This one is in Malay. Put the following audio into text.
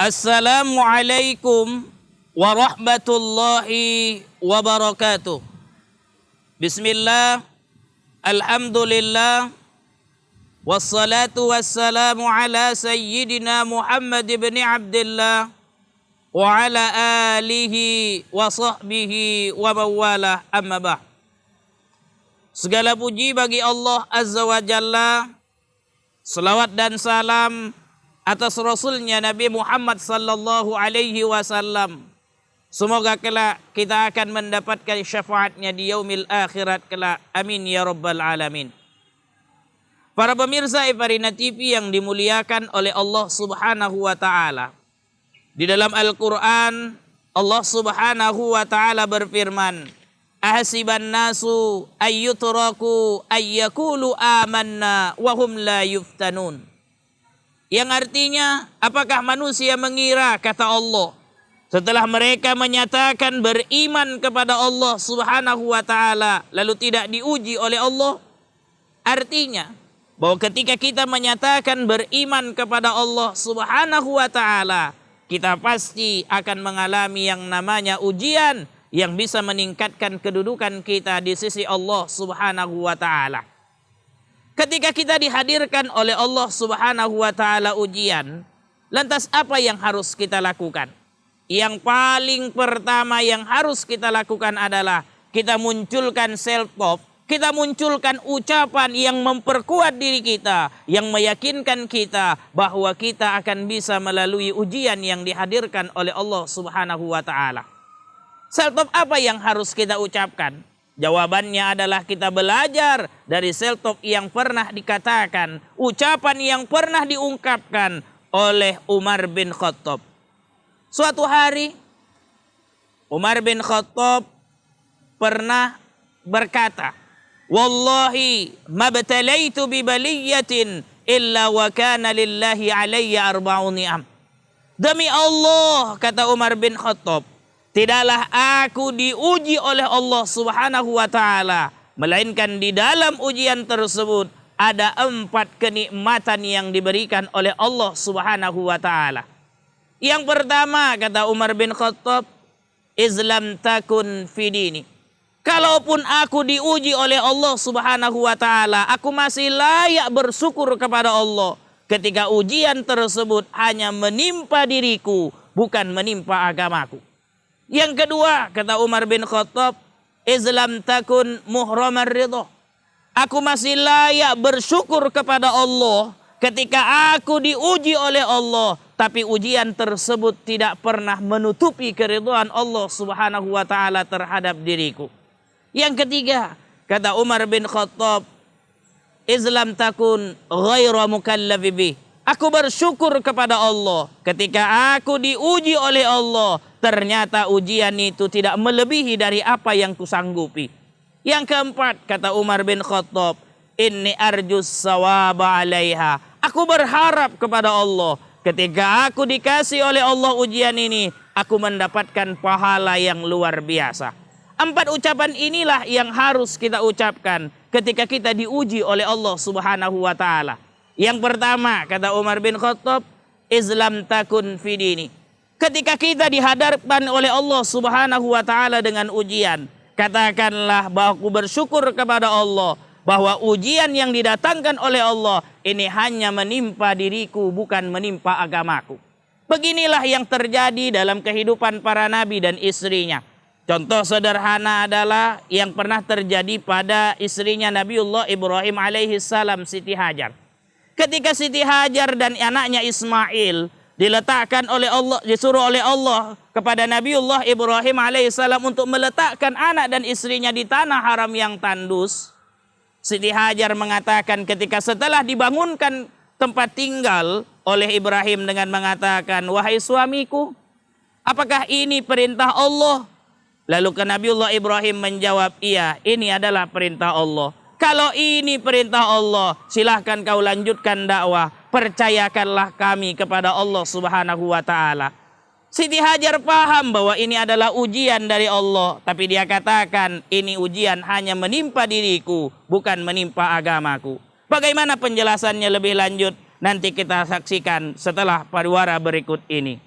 Assalamualaikum warahmatullahi wabarakatuh. Bismillah, alhamdulillah, wassalatu wassalamu ala sayyidina Muhammad ibn Abdullah wa ala alihi wa sahbihi wa mawalah, amma ba'd. Segala puji bagi Allah Azza wa Jalla, selawat dan salam atas Rasulnya Nabi Muhammad sallallahu alaihi wasallam. Semoga kelak kita akan mendapatkan syafaatnya di yaumil akhirat kelak. Amin ya rabbal alamin. Para pemirsa Ifarina TV yang dimuliakan oleh Allah subhanahu wa ta'ala, di dalam Al-Quran Allah subhanahu wa ta'ala berfirman, ahasiban nasu ayyutraku ayyakulu amanna wahum la yuftanun. Yang artinya, apakah manusia mengira, kata Allah, setelah mereka menyatakan beriman kepada Allah subhanahu wa ta'ala, lalu tidak diuji oleh Allah? Artinya, bahwa ketika kita menyatakan beriman kepada Allah subhanahu wa ta'ala, kita pasti akan mengalami yang namanya ujian yang bisa meningkatkan kedudukan kita di sisi Allah subhanahu wa ta'ala. Ketika kita dihadirkan oleh Allah subhanahu wa ta'ala ujian, lantas apa yang harus kita lakukan? Yang paling pertama yang harus kita lakukan adalah kita munculkan self-talk, kita munculkan ucapan yang memperkuat diri kita, yang meyakinkan kita bahwa kita akan bisa melalui ujian yang dihadirkan oleh Allah subhanahu wa ta'ala. Self-talk apa yang harus kita ucapkan? Jawabannya adalah kita belajar dari self-talk yang pernah dikatakan, ucapan yang pernah diungkapkan oleh Umar bin Khattab. Suatu hari Umar bin Khattab pernah berkata, wallahi mabtalaitu bi baliyatin illa wa kana lillahi alayya arba'u ni'am. Demi Allah, kata Umar bin Khattab, tidaklah aku diuji oleh Allah subhanahu wa ta'ala, melainkan di dalam ujian tersebut ada 4 kenikmatan yang diberikan oleh Allah subhanahu wa ta'ala. Yang pertama, kata Umar bin Khattab, Islam takun fidini. Kalaupun aku diuji oleh Allah subhanahu wa ta'ala, aku masih layak bersyukur kepada Allah ketika ujian tersebut hanya menimpa diriku, bukan menimpa agamaku. Yang kedua, kata Umar bin Khattab, Islam takun muhramar ridho. Aku masih layak bersyukur kepada Allah ketika aku diuji oleh Allah, tapi ujian tersebut tidak pernah menutupi keridhaan Allah subhanahu wa ta'ala terhadap diriku. Yang ketiga, kata Umar bin Khattab, Islam takun ghaira mukallafi bih. Aku bersyukur kepada Allah ketika aku diuji oleh Allah, ternyata ujian itu tidak melebihi dari apa yang kusanggupi. Yang keempat, kata Umar bin Khattab, inni arjus sawaba alaiha. Aku berharap kepada Allah ketika aku dikasih oleh Allah ujian ini, aku mendapatkan pahala yang luar biasa. 4 ucapan inilah yang harus kita ucapkan ketika kita diuji oleh Allah subhanahu wa ta'ala. Yang pertama, kata Umar bin Khattab, Islam takun fidini. Ketika kita dihadapkan oleh Allah subhanahu wa ta'ala dengan ujian, katakanlah bahwa aku bersyukur kepada Allah, bahwa ujian yang didatangkan oleh Allah ini hanya menimpa diriku, bukan menimpa agamaku. Beginilah yang terjadi dalam kehidupan para nabi dan istrinya. Contoh sederhana adalah yang pernah terjadi pada istrinya Nabiullah Ibrahim alaihi salam, Siti Hajar. Ketika Siti Hajar dan anaknya Ismail diletakkan oleh Allah, disuruh oleh Allah kepada Nabiullah Ibrahim alaihissalam untuk meletakkan anak dan istrinya di tanah haram yang tandus, Siti Hajar mengatakan ketika setelah dibangunkan tempat tinggal oleh Ibrahim dengan mengatakan, wahai suamiku, apakah ini perintah Allah? Lalu ke Nabiullah Ibrahim menjawab, iya, ini adalah perintah Allah. Kalau ini perintah Allah, silahkan kau lanjutkan dakwah. Percayakanlah kami kepada Allah subhanahu wa ta'ala. Siti Hajar paham bahwa ini adalah ujian dari Allah. Tapi dia katakan, ini ujian hanya menimpa diriku, bukan menimpa agamaku. Bagaimana penjelasannya lebih lanjut? Nanti kita saksikan setelah pariwara berikut ini.